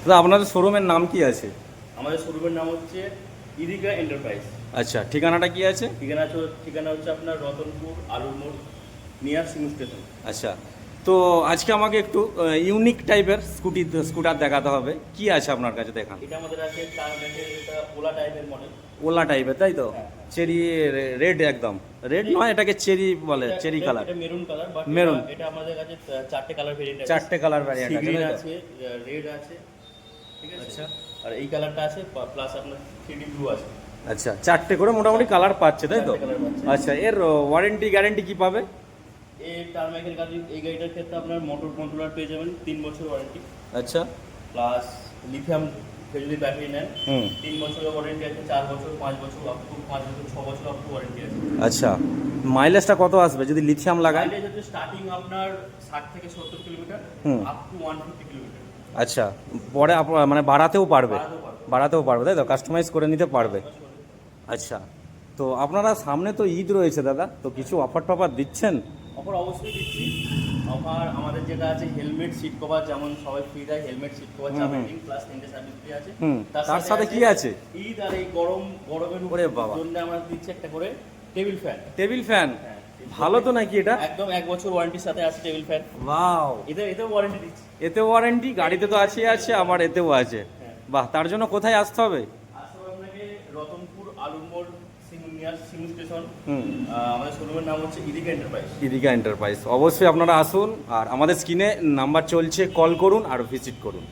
দাদা আপনাদের শোরুমের নাম কি আছে? আমাদের শোরুমের নাম হচ্ছে ইদিকা এন্টারপ্রাইজ। আচ্ছা, ঠিকানাটা কি আছে? ঠিকানা হচ্ছে আপনার রতনপুর আলুর মোড় নিয়ার সিং স্টেশন। আচ্ছা, তো আজকে আমাকে একটু ইউনিক টাইপের স্কুটার দেখাতে হবে। কি আছে আপনার কাছে দেখান। এটা আমাদের আছে চার ব্যাগের, এটা ওলা টাইপের মডেল। ওলা টাইপের, তাই তো? হ্যাঁ। চেরি রেড, একদম রেড নয়, এটাকে চেরি বলে, চেরি কালার। এটা মেরুন কালার, বাট মেরুন। এটা আমাদের কাছে চারটে কালার ভেরিয়েন্ট আছে। চারটে কালার ভ্যারিয়েন্ট আছে, গ্রিন তাই তো? আছে, রেড আছে, ঠিক আছে। আচ্ছা আর এই কালারটা আছে, প্লাস আপনার 3D ব্লু আছে। আচ্ছা, চারটে করে মোটামুটি কালার পাচ্ছে, তাই তো? চারটে colour পাচ্ছে। আচ্ছা, এর ওয়ারেন্টি গ্যারেন্টি কি পাবে? এই টার্মাইকের কাছে এই গাড়িটার ক্ষেত্রে আপনার মোটর কন্ট্রোলার পেয়ে যাবেন 3 বছর ওয়ারেন্টি, আচ্ছা। প্লাস লিথিয়াম যদি ব্যাটারি নেন হুম। 3 বছরের ওয়ারেন্টি আছে, 4 বছর, 5 বছর, আপ টু 5 বছর, 6 বছর আপ টু ওয়ারেন্টি আছে। আচ্ছা, মাইলেজটা কত আসবে যদি লিথিয়াম লাগায়? মাইলেজ হচ্ছে স্টার্টিং আপনার 60 থেকে 70 kilometre, hmm. Up to 150 kilometre. আচ্ছা, পরে মানে বাড়াতেও পারবে? বাড়াতেও পারবে। বাড়াতেও পারবে, তাই তো? কাস্টমাইজ করে নিতে পারবে। আচ্ছা, তো আপনারা সামনে তো ঈদ রয়েছে দাদা, তো কিছু অফার টফার দিচ্ছেন? অফার অবশ্যই দিচ্ছি। অফার আমাদের যেটা আছে হেলমেট, সিট কভার, যেমন সবাই ফ্রি দেয়, helmet, seat cover, charging plus 3টে সার্ভিস ফ্রি আছে। হুম, তার সাথে কি আছে? ঈদ আর এই গরমের ওরে বাবা। জন্য আমরা দিচ্ছি একটা করে টেবিল ফ্যান। Table fan? হ্যাঁ, ভালো তো নাকি এটা? একদম 1 বছর ওয়ারেন্টির সাথে আছে টেবিল ফ্যান। ওয়াও, এতেও ওয়ারেন্টি দিচ্ছি। এতে ওয়ারেন্টি? গাড়িতে তো আছে, আবার এতেও আছে। হ্যাঁ। বাহ, তার জন্য কোথায় আসতে হবে? আসলে আপনাকে রতনপুর আলুর মোড় নিয়ার সিং স্টেশন। হুম। আমাদের শোরুমের নাম হচ্ছে ইদিকা এন্টারপ্রাইজ। ইদিকা এন্টারপ্রাইজ, অবশ্যই আপনারা আসুন, আর আমাদের স্ক্রিনে নাম্বার চলছে, কল করুন আর ভিজিট করুন।